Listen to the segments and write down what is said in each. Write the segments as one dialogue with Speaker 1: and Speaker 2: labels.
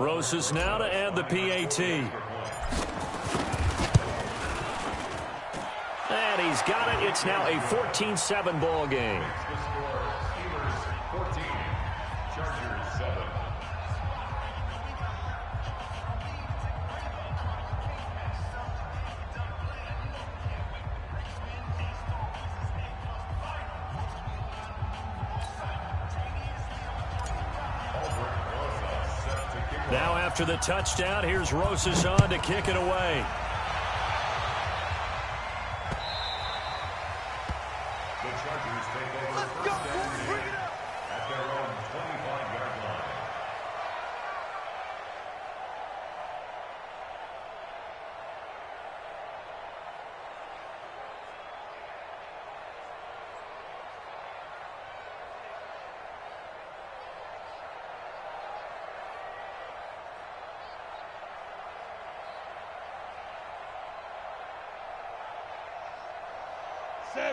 Speaker 1: Rosas now to add the PAT. And he's got it. It's now a 14-7 ball game. Now after the touchdown, here's Rosas on to kick it away.
Speaker 2: The Chargers take over. Let's go, boys, bring it up. At their own 25-yard line.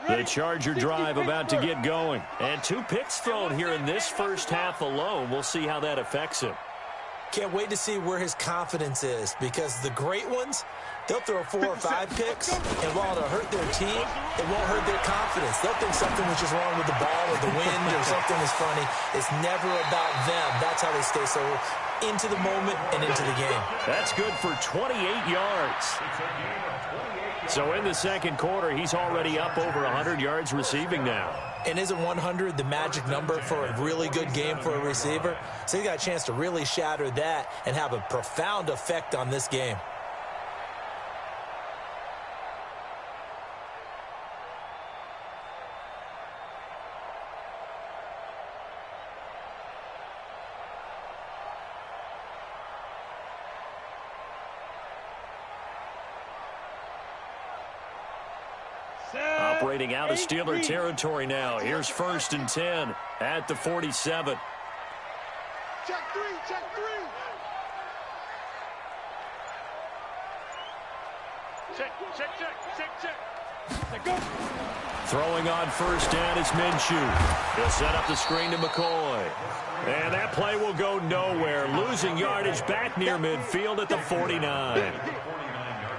Speaker 1: The Charger drive about to get going. And 2 picks thrown here in this first half alone. We'll see how that affects him.
Speaker 3: Can't wait to see where his confidence is, because the great ones, they'll throw 4 or 5 picks, and while it'll hurt their team, it won't hurt their confidence. They'll think something was just wrong with the ball or the wind or something is funny. It's never about them. That's how they stay so into the moment and into the game.
Speaker 1: That's good for 28 yards. So in the second quarter, he's already up over 100 yards receiving now.
Speaker 3: And isn't 100 the magic number for a really good game for a receiver? So he got a chance to really shatter that and have a profound effect on this game.
Speaker 1: Operating out of Steeler territory now. Here's 1st and 10 at the 47.
Speaker 2: Check 3, check 3. Check. Go.
Speaker 1: Throwing on 1st down is Minshew. He'll set up the screen to McCoy. And that play will go nowhere. Losing yardage back near midfield at the 49.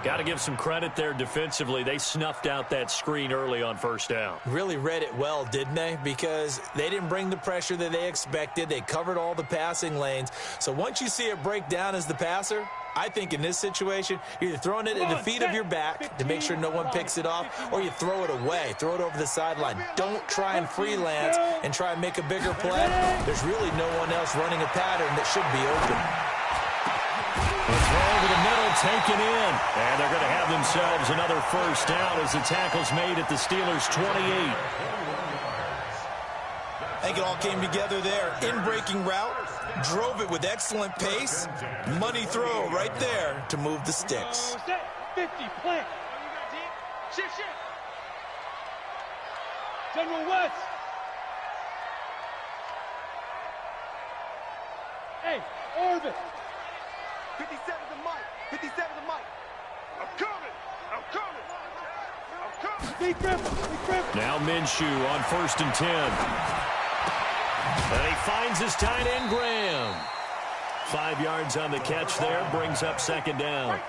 Speaker 1: Got to give some credit there defensively. They snuffed out that screen early on 1st down.
Speaker 3: Really read it well, didn't they? Because they didn't bring the pressure that they expected. They covered all the passing lanes. So once you see it break down as the passer, I think in this situation, you're either throwing it at the feet of your back to make sure no one picks it off, or you throw it away, throw it over the sideline. Don't try and freelance and try and make a bigger play. There's really no one else running a pattern that should be open.
Speaker 1: The throw over the middle, taken in. And they're going to have themselves another 1st down as the tackle's made at the Steelers' 28.
Speaker 3: I think it all came together there. In-breaking route, drove it with excellent pace. Money throw right there to move the sticks.
Speaker 2: 50, plant. Shit. General West. Hey, Orvis. 57 to Mike. 57 to Mike. I'm coming. Big grip.
Speaker 1: Now Minshew on 1st and 10. And he finds his tight end, Graham. 5 yards on the catch there, brings up 2nd down.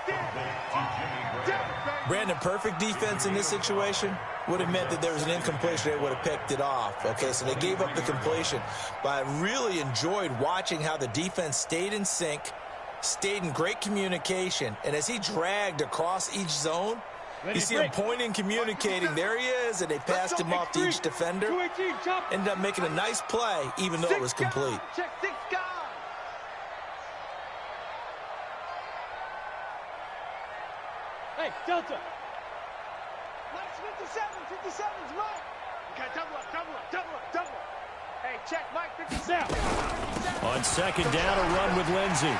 Speaker 3: Brandon, perfect defense in this situation would have meant that there was an incompletion. They would have picked it off. Okay, so they gave up the completion. But I really enjoyed watching how the defense stayed in sync, stayed in great communication, and as he dragged across each zone, you see him pointing, communicating. There he is, and they passed him off to each defender. Ended up making a nice play, even though it was complete.
Speaker 2: Check 6 guys. Hey, Delta. 57's right. Okay, double up. Hey, check Mike 57.
Speaker 1: On 2nd down, a run with Lindsey.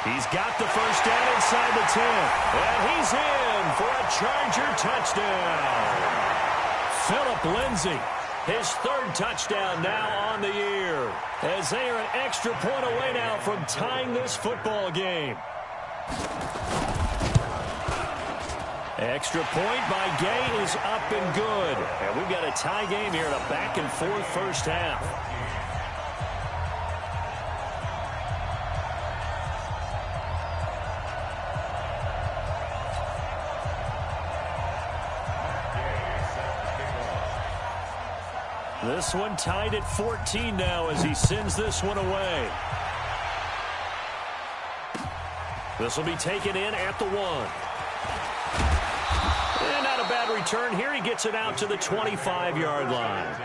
Speaker 1: He's got the 1st down inside the 10. And he's in for a Charger touchdown. Phillip Lindsay, his 3rd touchdown now on the year, as they are an extra point away now from tying this football game. Extra point by Gay is up and good. And we've got a tie game here in a back-and-forth first half. This one tied at 14 now as he sends this one away. This will be taken in at the 1. And not a bad return here. He gets it out to the 25-yard line.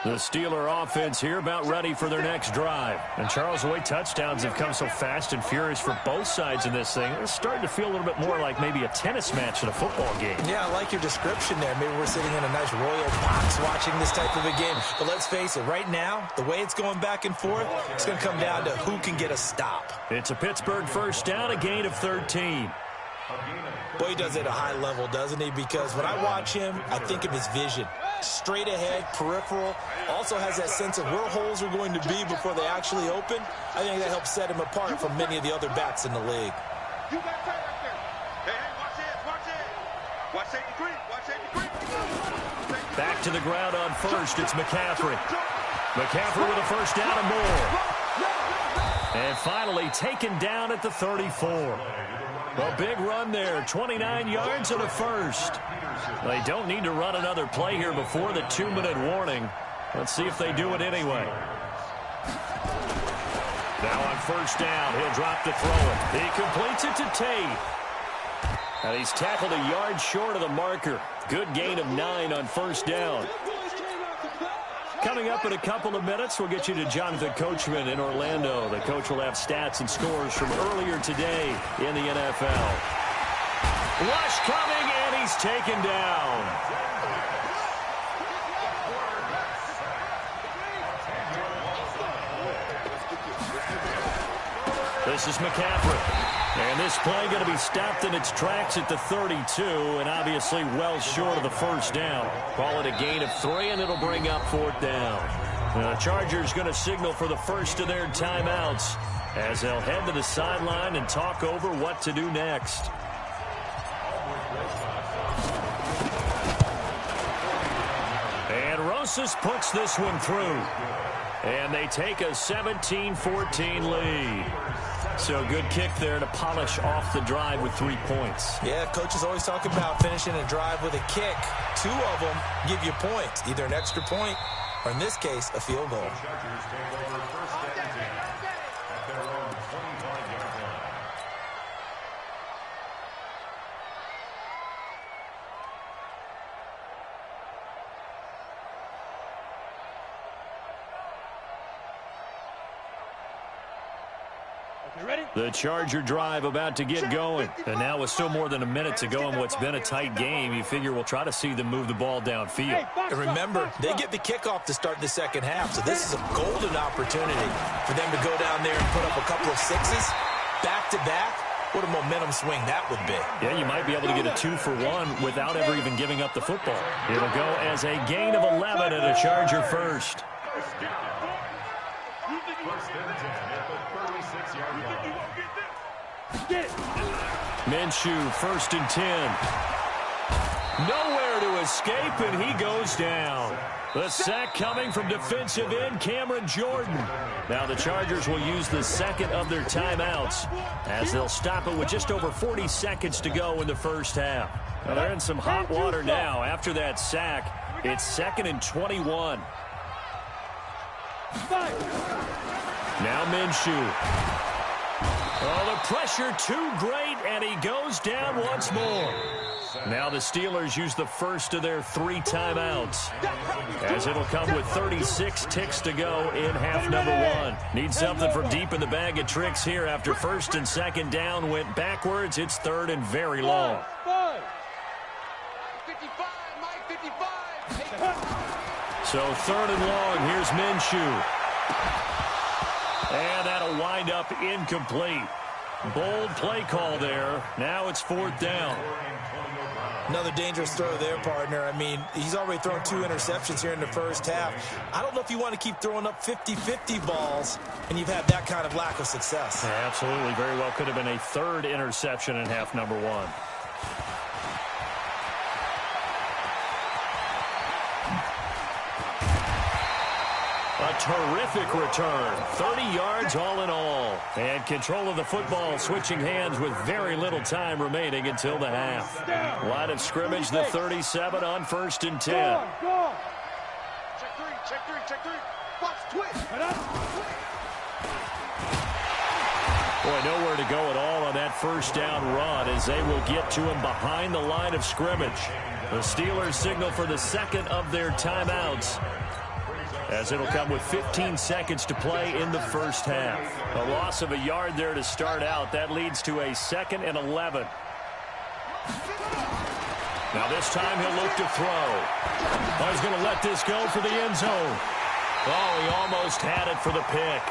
Speaker 1: The Steeler offense here about ready for their next drive. And Charles, the way touchdowns have come so fast and furious for both sides in this thing, it's starting to feel a little bit more like maybe a tennis match in a football game.
Speaker 3: Yeah, I like your description there. Maybe we're sitting in a nice royal box watching this type of a game. But let's face it, right now, the way it's going back and forth, it's going to come down to who can get a stop.
Speaker 1: It's a Pittsburgh first down, a gain of 13.
Speaker 3: Boy, he does it at a high level, doesn't he? Because when I watch him, I think of his vision. Straight ahead, peripheral, also has that sense of where holes are going to be before they actually open. I think that helps set him apart from many of the other backs in the league.
Speaker 4: You got time right there. Hey, watch it, watch it. Watch safety green, watch safety green.
Speaker 1: Back to the ground on first, it's McCaffrey. McCaffrey with a first down and more. And finally taken down at the 34. A big run there, 29 yards and a first. They don't need to run another play here before the 2-minute warning. Let's see if they do it anyway. Now on first down, he'll drop to throw it. He completes it to Tate. And he's tackled a yard short of the marker. Good gain of 9 on first down. Coming up in a couple of minutes, we'll get you to Jonathan Coachman in Orlando. The coach will have stats and scores from earlier today in the NFL. Rush coming, and he's taken down. This is McCaffrey. And this play going to be stopped in its tracks at the 32, and obviously well short of the first down. Call it a gain of 3, and it'll bring up 4th down. The Chargers going to signal for the first of their timeouts as they'll head to the sideline and talk over what to do next. And Rosas puts this one through. And they take a 17-14 lead. So good kick there to polish off the drive with 3 points.
Speaker 3: Yeah, coaches always talk about finishing a drive with a kick. 2 of them give you points, either an extra point or, in this case, a field goal.
Speaker 2: Chargers take over first and 10 at their own 25-yard line.
Speaker 1: The Charger drive about to get going. And now with still more than a minute to go in what's been a tight game, you figure we'll try to see them move the ball downfield.
Speaker 3: And remember, they get the kickoff to start the second half, so this is a golden opportunity for them to go down there and put up a couple of sixes back-to-back. What a momentum swing that would be.
Speaker 1: Yeah, you might be able to get a 2-for-1 without ever even giving up the football. It'll go as a gain of 11 and a Charger first.
Speaker 2: First and 10 at the 36-yard line.
Speaker 1: Minshew, first and 10. Nowhere to escape, and he goes down. The sack coming from defensive end Cameron Jordan. Now the Chargers will use the second of their timeouts as they'll stop it with just over 40 seconds to go in the first half. Now they're in some hot water now after that sack. It's 2nd and 21. Now Minshew. Oh, the pressure too great, and he goes down once more. Now the Steelers use the first of their 3 timeouts, as it'll come with 36 ticks to go in half number 1. Need something from deep in the bag of tricks here after first and second down went backwards. It's 3rd and very long.
Speaker 4: 55, Mike, 55.
Speaker 1: So 3rd and long, here's Minshew. And that'll wind up incomplete. Bold play call there. Now it's 4th down.
Speaker 3: Another dangerous throw there, partner. I mean, he's already thrown 2 interceptions here in the first half. I don't know if you want to keep throwing up 50-50 balls, and you've had that kind of lack of success.
Speaker 1: Yeah, absolutely. Very well could have been a 3rd interception in half number 1. A terrific return. 30 yards all in all. now. And control of the football switching hands with very little time remaining until the half. Line of scrimmage, the 37 on 1st and 10.
Speaker 4: Go. Check three. Watch twist.
Speaker 1: Boy, nowhere to go at all on that first down run as they will get to him behind the line of scrimmage. The Steelers signal for the second of their timeouts, as it'll come with 15 seconds to play in the first half. A loss of a yard there to start out. That leads to a 2nd and 11. Now this time he'll look to throw. Oh, he's going to let this go for the end zone. Oh, he almost had it for the pick.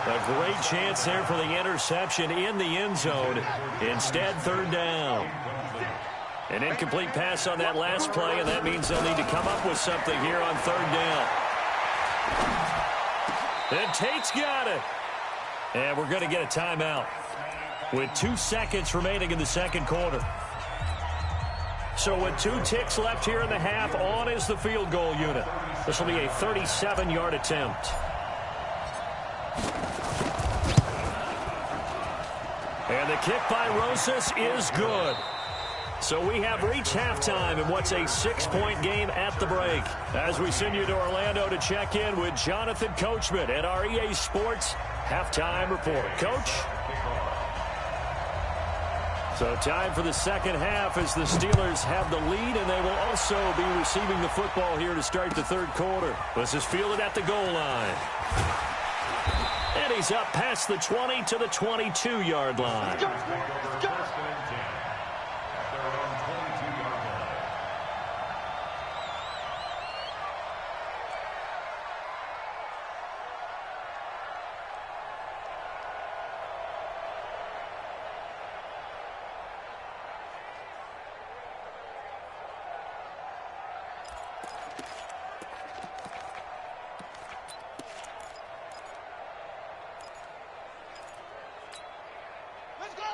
Speaker 1: A great chance there for the interception in the end zone. Instead, 3rd down. An incomplete pass on that last play, and that means they'll need to come up with something here on 3rd down. And Tate's got it. And we're going to get a timeout with 2 seconds remaining in the second quarter. So with 2 ticks left here in the half, on is the field goal unit. This will be a 37-yard attempt. And the kick by Rosas is good. So we have reached halftime in what's a 6-point game at the break. As we send you to Orlando to check in with Jonathan Coachman at our EA Sports Halftime Report. Coach? So time for the second half as the Steelers have the lead, and they will also be receiving the football here to start the third quarter. This is fielded at the goal line. And he's up past the 20 to the 22-yard line.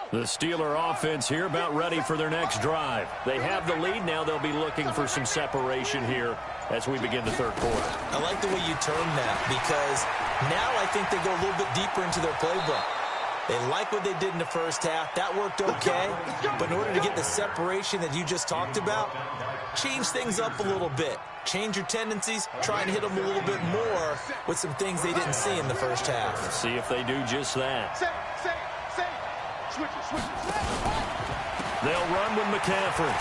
Speaker 1: The Steeler offense here about ready for their next drive. They have the lead. Now they'll be looking for some separation here as we begin the third quarter.
Speaker 3: I like the way you term that, because now I think they go a little bit deeper into their playbook. They like what they did in the first half. That worked okay. But in order to get the separation that you just talked about, change things up a little bit. Change your tendencies. Try and hit them a little bit more with some things they didn't see in the first half.
Speaker 1: Let's see if they do just that. They'll run with McCaffrey.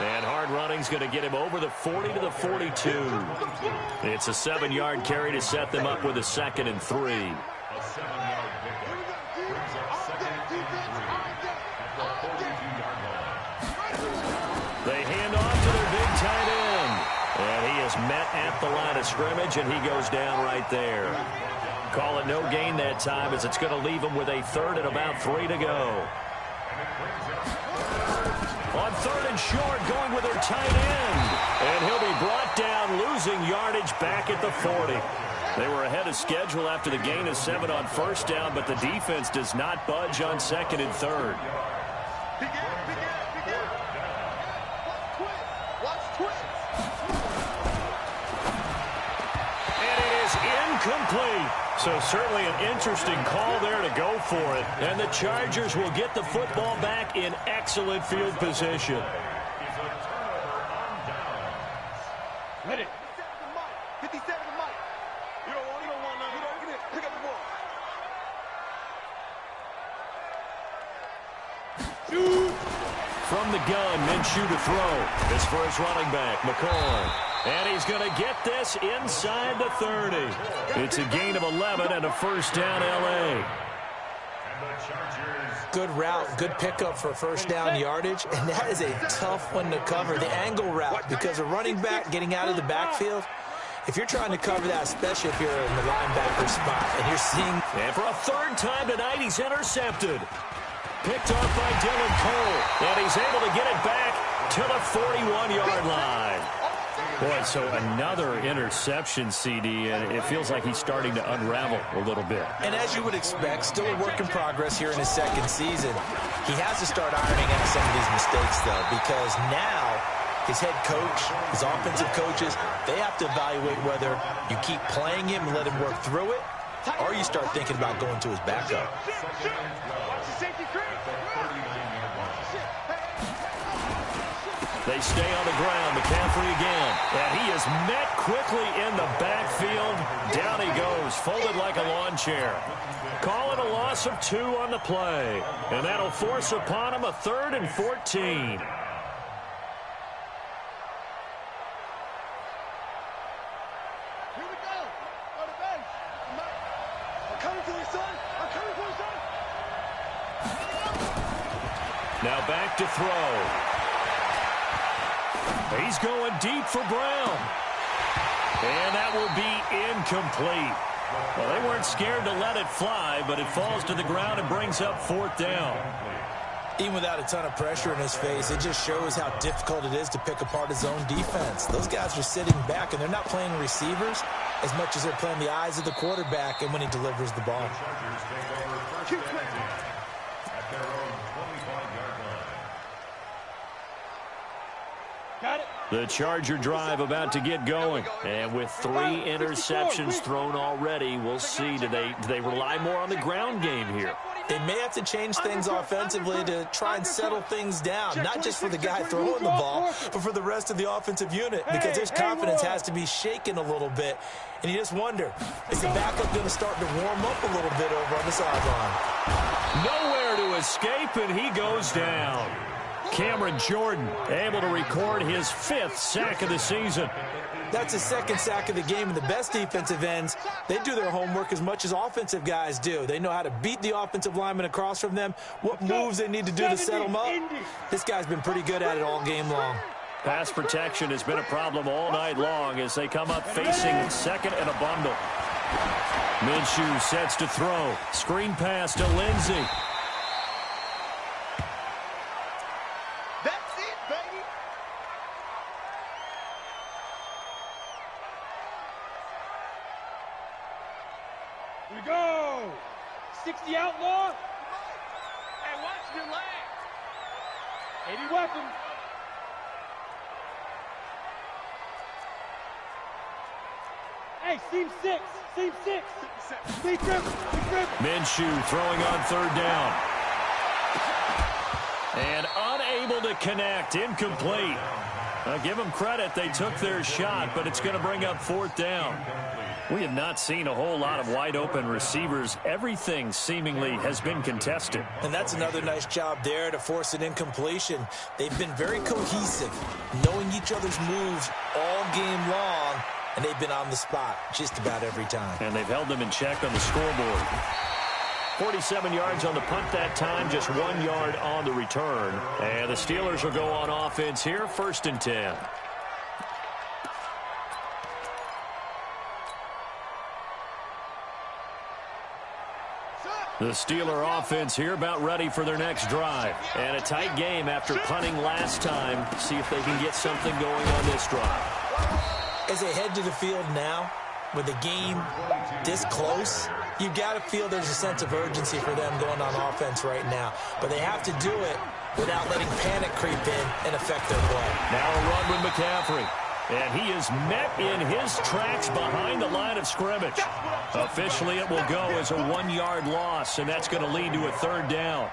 Speaker 1: And hard running's going to get him over the 40 to the 42. It's a 7-yard carry to set them up with a 2nd and 3.
Speaker 2: A 7-yard pickup brings up 2nd and 3 at the 42-yard line.
Speaker 1: They hand off to their big tight end. And he is met at the line of scrimmage, and he goes down right there. Call it no gain that time, as it's going to leave him with a 3rd and about 3 to go. On 3rd and short, going with their tight end. And he'll be brought down, losing yardage back at the 40. They were ahead of schedule after the gain of 7 on 1st down, but the defense does not budge on 2nd and 3rd. And it is incomplete. So certainly an interesting call there to go for it. And the Chargers will get the football back in excellent field position.
Speaker 4: Ready. 57 to Mike. You don't want none. Get it. Pick up the ball.
Speaker 1: Shoot. From the gun, Minshew to throw. This for his running back, McCoy. And he's going to get this inside the 30. It's a gain of 11 and a 1st down, L.A.
Speaker 3: Good route, good pickup for 1st down yardage, and that is a tough one to cover, the angle route, because a running back getting out of the backfield, if you're trying to cover that, especially if you're in the linebacker spot, and you're seeing...
Speaker 1: And for a 3rd time tonight, he's intercepted. Picked off by Dylan Cole, and he's able to get it back to the 41-yard line. Boy, so another interception, CD, and it feels like he's starting to unravel a little bit.
Speaker 3: And as you would expect, still a work in progress here in his 2nd season. He has to start ironing out some of these mistakes, though, because now his head coach, his offensive coaches, they have to evaluate whether you keep playing him and let him work through it, or you start thinking about going to his backup.
Speaker 1: They stay on the ground. McCaffrey again. And he is met quickly in the backfield. Down he goes, folded like a lawn chair. Call it a loss of 2 on the play. And that'll force upon him a 3rd and 14.
Speaker 5: Here we go. On the bench. I'm coming for you, son. I'm coming for you, son.
Speaker 1: Now back to throw. He's going deep for Brown. And that will be incomplete. Well, they weren't scared to let it fly, but it falls to the ground and brings up 4th down.
Speaker 3: Even without a ton of pressure in his face, it just shows how difficult it is to pick apart his own defense. Those guys are sitting back, and they're not playing receivers as much as they're playing the eyes of the quarterback and when he delivers the ball.
Speaker 5: Got it.
Speaker 1: The Charger drive about to get going. And with 3 interceptions thrown already, we'll see. Do they rely more on the ground game here?
Speaker 3: They may have to change things offensively to try and settle things down, not just for the guy throwing the ball, but for the rest of the offensive unit, because his confidence has to be shaken a little bit. And you just wonder, is the backup going to start to warm up a little bit over on the sideline?
Speaker 1: Nowhere to escape, and he goes down. Cameron Jordan able to record his 5th sack of the season.
Speaker 3: That's his 2nd sack of the game, and the best defensive ends, they do their homework as much as offensive guys do. They know how to beat the offensive lineman across from them, what moves they need to do to set them up. This guy's been pretty good at it all game long.
Speaker 1: Pass protection has been a problem all night long as they come up facing 2nd and a bundle. Minshew sets to throw. Screen pass to Lindsey.
Speaker 5: Here we go. 60 outlaw. Hey, watch your leg. 80 weapon. Hey, seam 6. Seam 6. Big dribble. Big dribble.
Speaker 1: Minshew throwing on 3rd down. And unable to connect. Incomplete. Give them credit. They took their shot, but it's going to bring up 4th down. We have not seen a whole lot of wide-open receivers. Everything seemingly has been contested.
Speaker 3: And that's another nice job there to force an incompletion. They've been very cohesive, knowing each other's moves all game long, and they've been on the spot just about every time.
Speaker 1: And they've held them in check on the scoreboard. 47 yards on the punt that time, just 1 yard on the return. And the Steelers will go on offense here, 1st and 10. The Steeler offense here about ready for their next drive. And a tight game after punting last time. See if they can get something going on this drive.
Speaker 3: As they head to the field now, with the game this close, you've got to feel there's a sense of urgency for them going on offense right now. But they have to do it without letting panic creep in and affect their play.
Speaker 1: Now a run with McCaffrey. And he is met in his tracks behind the line of scrimmage. Officially, it will go as a 1 yard loss, and that's going to lead to a 3rd down.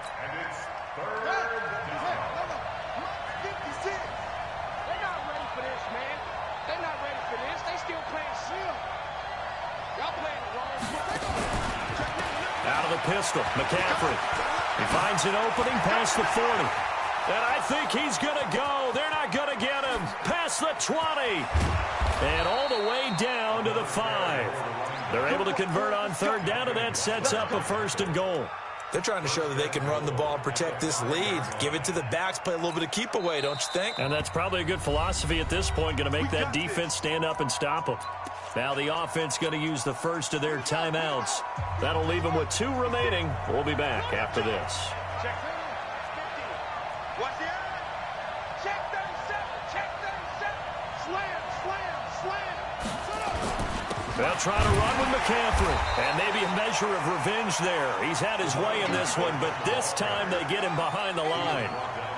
Speaker 1: Out of the pistol, McCaffrey. He finds an opening past the 40. And I think he's going to go. They're not going to get him. Past the 20. And all the way down to the 5. They're able to convert on 3rd down, and that sets up a 1st and goal.
Speaker 3: They're trying to show that they can run the ball and protect this lead. Give it to the backs, play a little bit of keep away, don't you think?
Speaker 1: And that's probably a good philosophy at this point, going to make that defense stand up and stop them. Now the offense going to use the first of their timeouts. That'll leave them with 2 remaining. We'll be back after this.
Speaker 4: Check 50. What's the other? Check 37. Check 37. Slam, slam, slam.
Speaker 1: They'll try to run with McCaffrey. And maybe a measure of revenge there. He's had his way in this one, but this time they get him behind the line.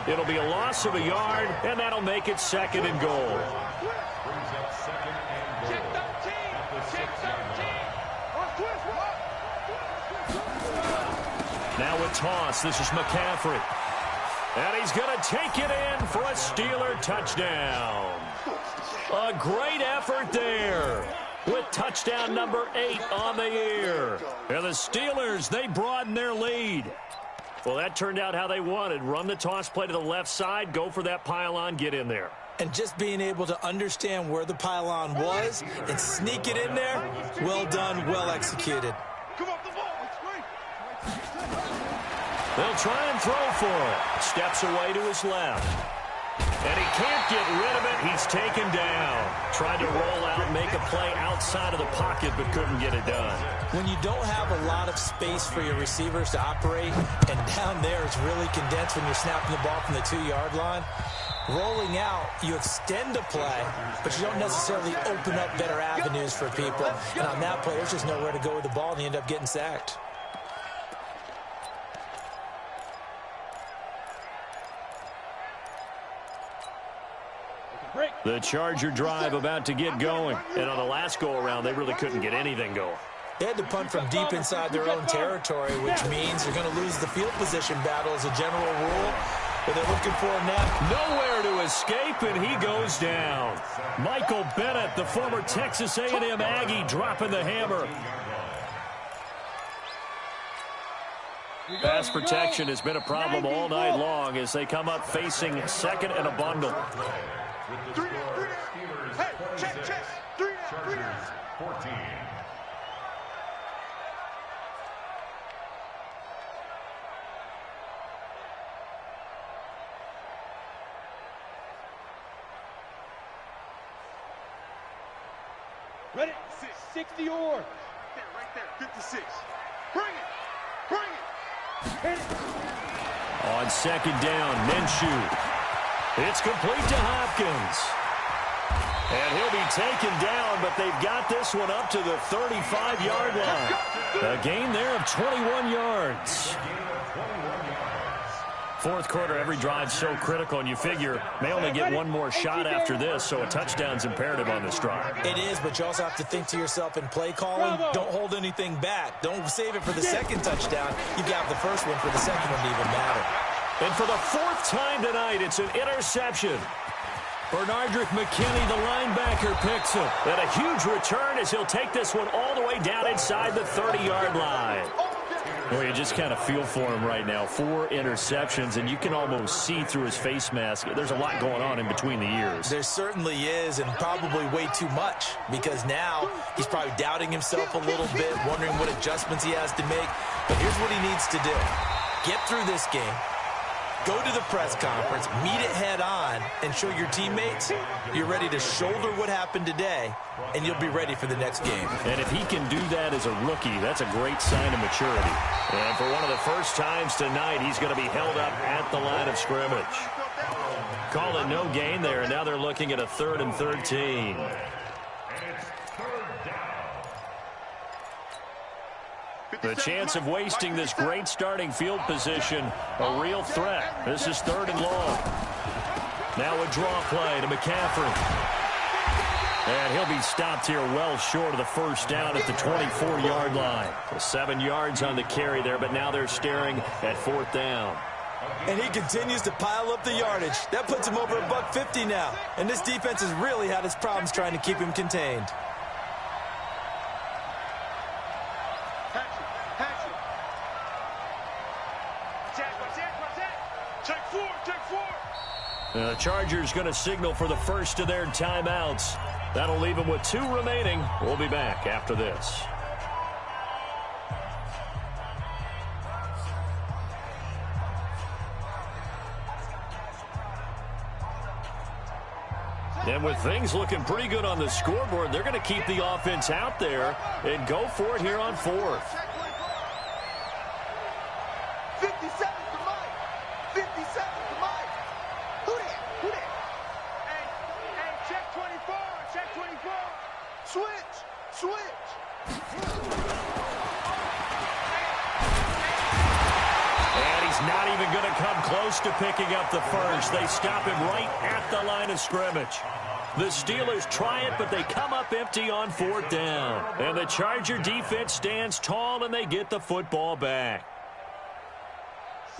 Speaker 1: It'll be a loss of a yard, and that'll make it 2nd and goal.
Speaker 4: Check 13. Check 13.
Speaker 1: Now with toss, this is McCaffrey. And he's going to take it in for a Steeler touchdown. A great effort there with touchdown number 8 on the year. And the Steelers, they broaden their lead. Well, that turned out how they wanted. Run the toss play to the left side, go for that pylon, get in there.
Speaker 3: And just being able to understand where the pylon was and sneak it in there, well done, well executed.
Speaker 4: Come off the ball. It's great.
Speaker 1: They'll try and throw for it. Steps away to his left. And he can't get rid of it. He's taken down. Tried to roll out, make a play outside of the pocket, but couldn't get it done.
Speaker 3: When you don't have a lot of space for your receivers to operate, and down there it's really condensed when you're snapping the ball from the 2-yard line, rolling out, you extend a play, but you don't necessarily open up better avenues for people. And on that play, there's just nowhere to go with the ball, and you end up getting sacked.
Speaker 1: The Charger drive about to get going. And on the last go-around, they really couldn't get anything going.
Speaker 3: They had to punt from deep inside their own territory, which means they're going to lose the field position battle as a general rule. But they're looking for him now.
Speaker 1: Nowhere to escape, and he goes down. Michael Bennett, the former Texas A&M Aggie, dropping the hammer. Pass protection has been a problem all night long as they come up facing second and a bundle.
Speaker 4: 3 down. Hey, check. 3 down.
Speaker 2: 14.
Speaker 5: Ready? 60 or.
Speaker 4: Right there. 56. Bring it.
Speaker 5: Hit it.
Speaker 1: On second down, Minshew. It's complete to Hopkins. And he'll be taken down, but they've got this one up to the 35-yard line. A gain there of 21 yards. Fourth quarter, every drive so critical, and you figure they only get one more shot after this, so a touchdown's imperative on this drive.
Speaker 3: It is, but you also have to think to yourself in play calling, don't hold anything back. Don't save it for the second touchdown. You got the first one for the second one to even matter.
Speaker 1: And for the 4th time tonight, it's an interception. Bernardrick McKinney, the linebacker, picks him. And a huge return as he'll take this one all the way down inside the 30-yard line. Well, you just kind of feel for him right now. 4 interceptions, and you can almost see through his face mask. There's a lot going on in between the ears.
Speaker 3: There certainly is, and probably way too much, because now he's probably doubting himself a little bit, wondering what adjustments he has to make. But here's what he needs to do. Get through this game. Go to the press conference, meet it head on, and show your teammates you're ready to shoulder what happened today, and you'll be ready for the next game.
Speaker 1: And if he can do that as a rookie, that's a great sign of maturity. And for one of the first times tonight, he's going to be held up at the line of scrimmage. Call it no gain there, and now they're looking at a 3rd and 13. The chance of wasting this great starting field position, a real threat. This is 3rd and long. Now a draw play to McCaffrey. And he'll be stopped here well short of the first down at the 24-yard line. 7 yards on the carry there, but now they're staring at 4th down.
Speaker 3: And he continues to pile up the yardage. That puts him over $150 now. And this defense has really had its problems trying to keep him contained.
Speaker 1: The Chargers going to signal for the first of their timeouts. That'll leave them with 2 remaining. We'll be back after this. And with things looking pretty good on the scoreboard, they're going to keep the offense out there and go for it here on 4th.
Speaker 4: 57 to Mike. 57 to Mike. Who that? Hey, check 24. Check 24. Switch.
Speaker 1: And he's not even going to come close to picking up the first. They stop him right at the line of scrimmage. The Steelers try it, but they come up empty on 4th down. And the Charger defense stands tall, and they get the football back.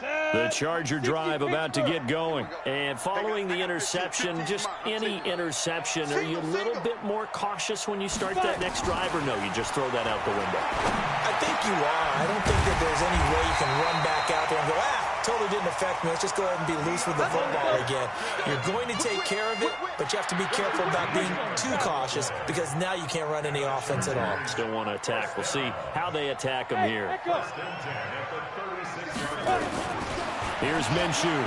Speaker 1: The Charger drive about to get going.
Speaker 6: And following the interception, just any interception, are you a little bit more cautious when you start that next drive, or no, you just throw that out the window?
Speaker 3: I think you are. I don't think that there's any way you can run back out there and go, totally didn't affect me. Let's just go ahead and be loose with the football again. You're going to take care of it, but you have to be careful about being too cautious because now you can't run any offense at all.
Speaker 6: Still want to attack. We'll see how they attack them here.
Speaker 1: Here's Minshew.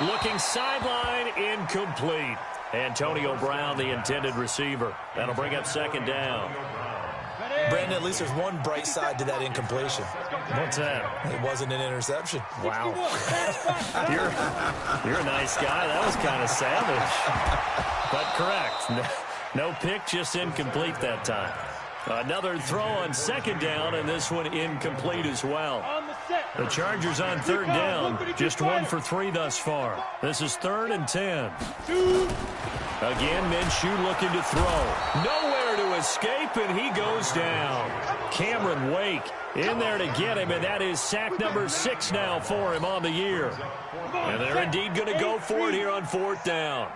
Speaker 1: Looking sideline, incomplete. Antonio Brown, the intended receiver. That'll bring up second down.
Speaker 3: Brandon, at least there's one bright side to that incompletion.
Speaker 1: What's that?
Speaker 3: It wasn't an interception.
Speaker 1: Wow. You're a nice guy. That was kind of savage. But correct. No pick, just incomplete that time. Another throw on second down, and this one incomplete as well. The Chargers on third down, just 1 for 3 thus far. This is 3rd and 10. Again, Minshew looking to throw. Nowhere to escape, and he goes down. Cameron Wake in there to get him, and that is sack number 6 now for him on the year. And they're indeed going to go for it here on 4th down.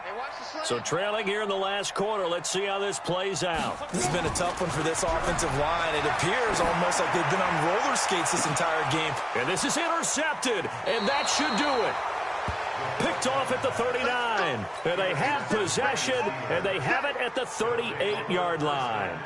Speaker 1: So trailing here in the last quarter. Let's see how this plays out.
Speaker 3: This has been a tough one for this offensive line. It appears almost like they've been on roller skates this entire game.
Speaker 1: And this is intercepted, and that should do it. Picked off at the 39. And they have possession, and they have it at the 38-yard line.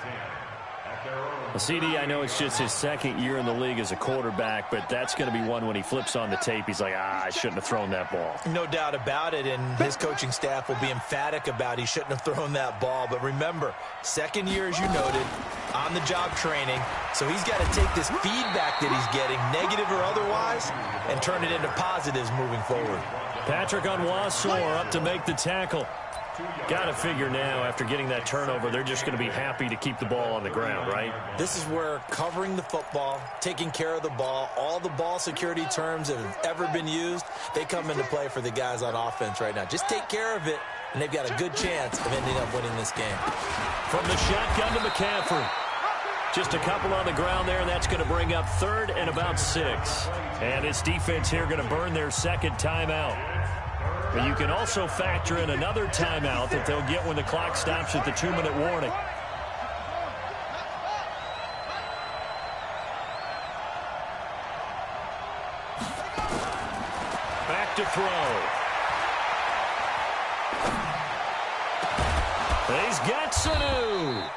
Speaker 1: CD, I know it's just his 2nd year in the league as a quarterback, but that's going to be one when he flips on the tape. He's like, I shouldn't have thrown that ball.
Speaker 3: No doubt about it, and his coaching staff will be emphatic about he shouldn't have thrown that ball. But remember, 2nd year, as you noted, on-the-job training, so he's got to take this feedback that he's getting, negative or otherwise, and turn it into positives moving forward.
Speaker 1: Patrick Onwuasor up to make the tackle. Got to figure now, after getting that turnover, they're just going to be happy to keep the ball on the ground, right?
Speaker 3: This is where covering the football, taking care of the ball, all the ball security terms that have ever been used, they come into play for the guys on offense right now. Just take care of it, and they've got a good chance of ending up winning this game.
Speaker 1: From the shotgun to McCaffrey. Just a couple on the ground there, and that's going to bring up 3rd and about 6. And this defense here going to burn their 2nd timeout. But you can also factor in another timeout that they'll get when the clock stops at the 2-minute warning. Back to throw. He's got Sanu.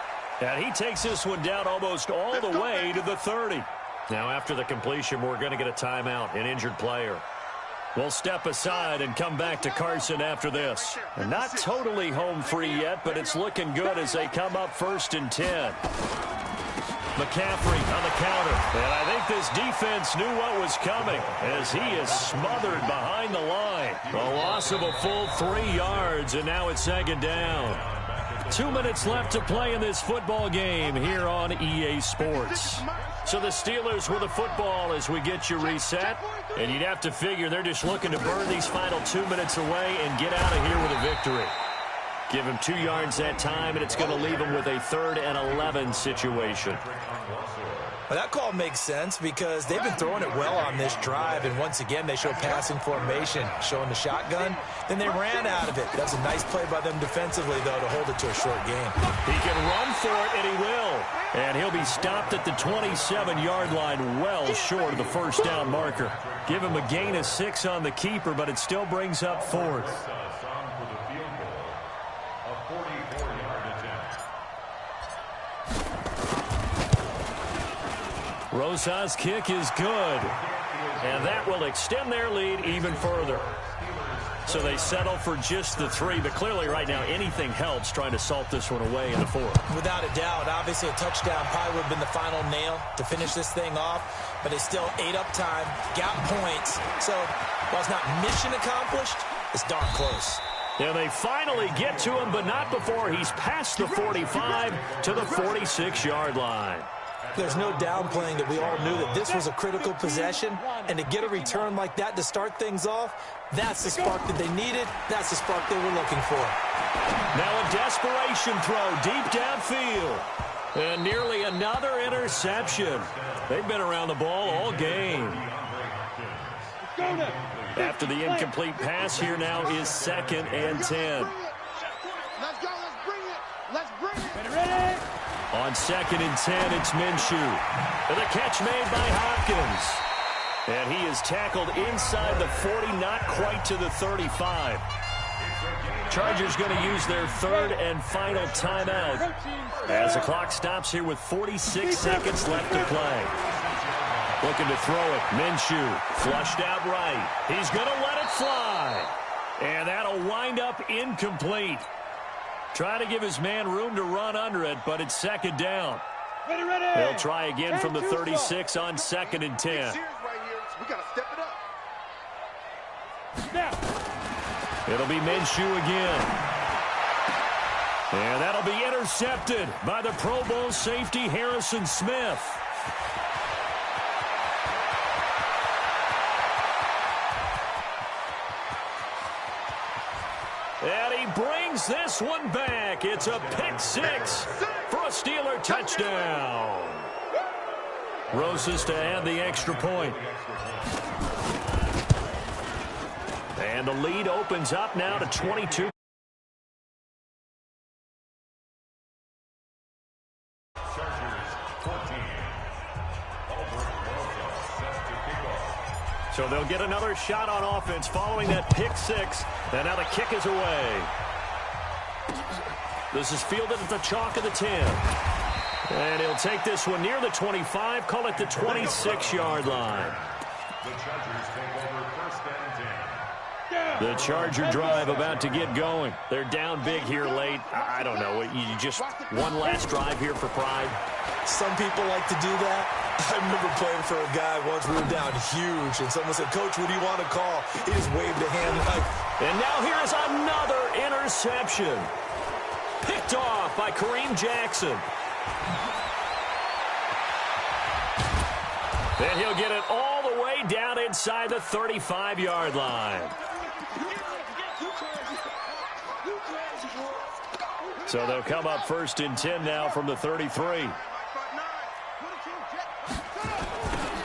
Speaker 1: And he takes this one down almost all the way to the 30. Now after the completion, we're going to get a timeout, an injured player. We'll step aside and come back to Carson after this. And not totally home free yet, but it's looking good as they come up 1st and 10. McCaffrey on the counter. And I think this defense knew what was coming as he is smothered behind the line. A loss of a full 3 yards, and now it's 2nd down. 2 minutes left to play in this football game here on EA Sports. So the Steelers with the football as we get you reset. And you'd have to figure they're just looking to burn these final 2 minutes away and get out of here with a victory. Give him 2 yards that time, and it's going to leave him with a 3rd and 11 situation.
Speaker 3: Well, that call makes sense because they've been throwing it well on this drive, and once again, they show passing formation, showing the shotgun. Then they ran out of it. That's a nice play by them defensively, though, to hold it to a short game.
Speaker 1: He can run for it, and he will. And he'll be stopped at the 27-yard line, well short of the 1st down marker. Give him a gain of 6 on the keeper, but it still brings up 4th. Rosas' kick is good. And that will extend their lead even further. So they settle for just the 3, but clearly right now anything helps trying to salt this one away in the 4th.
Speaker 3: Without a doubt, obviously a touchdown probably would have been the final nail to finish this thing off, but it's still ate up time, got points. So while it's not mission accomplished, it's darn close.
Speaker 1: And they finally get to him, but not before he's past the 45 to the 46-yard line.
Speaker 3: There's no downplaying that we all knew that this was a critical possession, and to get a return like that to start things off, that's the spark that they needed. That's the spark they were looking for.
Speaker 1: Now a desperation throw deep downfield. And nearly another interception. They've been around the ball all game. After the incomplete pass, here now is 2nd and 10.
Speaker 4: Let's go. Let's bring it. Let's bring it.
Speaker 5: Ready?
Speaker 1: On 2nd and 10, it's Minshew. And the catch made by Hopkins. And he is tackled inside the 40, not quite to the 35. Chargers going to use their 3rd and final timeout as the clock stops here with 46 seconds left to play. Looking to throw it. Minshew flushed out right. He's going to let it fly. And that'll wind up incomplete. Try to give his man room to run under it, but it's 2nd down.
Speaker 5: Ready.
Speaker 1: They'll try again from the 36 on 2nd and 10.
Speaker 4: We got to step it up.
Speaker 5: Now.
Speaker 1: It'll be Minshew again. And that'll be intercepted by the Pro Bowl safety Harrison Smith. And he brings this one back. It's a pick 6 for a Steeler touchdown. Rosas to add the extra point. And the lead opens up now to 22. So they'll get another shot on offense following that pick 6. And now the kick is away. This is fielded at the chalk of the 10. And he'll take this one near the 25, call it the 26-yard line.
Speaker 2: The Chargers take over 1st and 10.
Speaker 1: The Charger drive about to get going. They're down big here late. I don't know. You just one last drive here for pride.
Speaker 3: Some people like to do that. I remember playing for a guy once. We were down huge, and someone said, "Coach, what do you want to call?" He just waved a hand like.
Speaker 1: And now here's another interception. Picked off by Kareem Jackson. And he'll get it all the way down inside the 35-yard line. So they'll come up 1st and 10 now from the 33.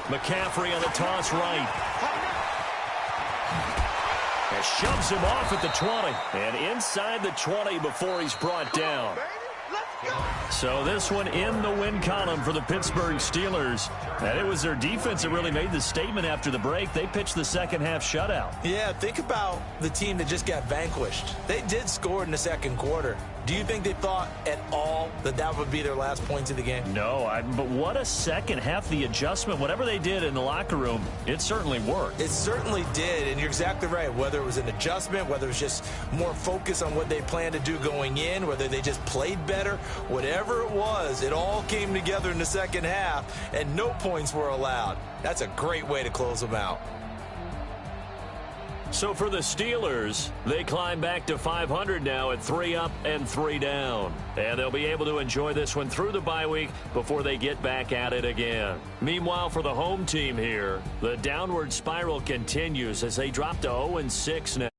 Speaker 1: McCaffrey on the toss right. And shoves him off at the 20. And inside the 20 before he's brought down. So this one in the win column for the Pittsburgh Steelers. And it was their defense that really made the statement after the break. They pitched the second half shutout.
Speaker 3: Yeah, think about the team that just got vanquished. They did score in the 2nd quarter. Do you think they thought at all that that would be their last points of the game?
Speaker 1: No, but what a second half. The adjustment, whatever they did in the locker room, it certainly worked.
Speaker 3: It certainly did, and you're exactly right. Whether it was an adjustment, whether it was just more focus on what they planned to do going in, whether they just played better, whatever it was, it all came together in the second half, and no points were allowed. That's a great way to close them out.
Speaker 1: So for the Steelers, they climb back to 500 now at 3 up and 3 down. And they'll be able to enjoy this one through the bye week before they get back at it again. Meanwhile, for the home team here, the downward spiral continues as they drop to 0-6 now.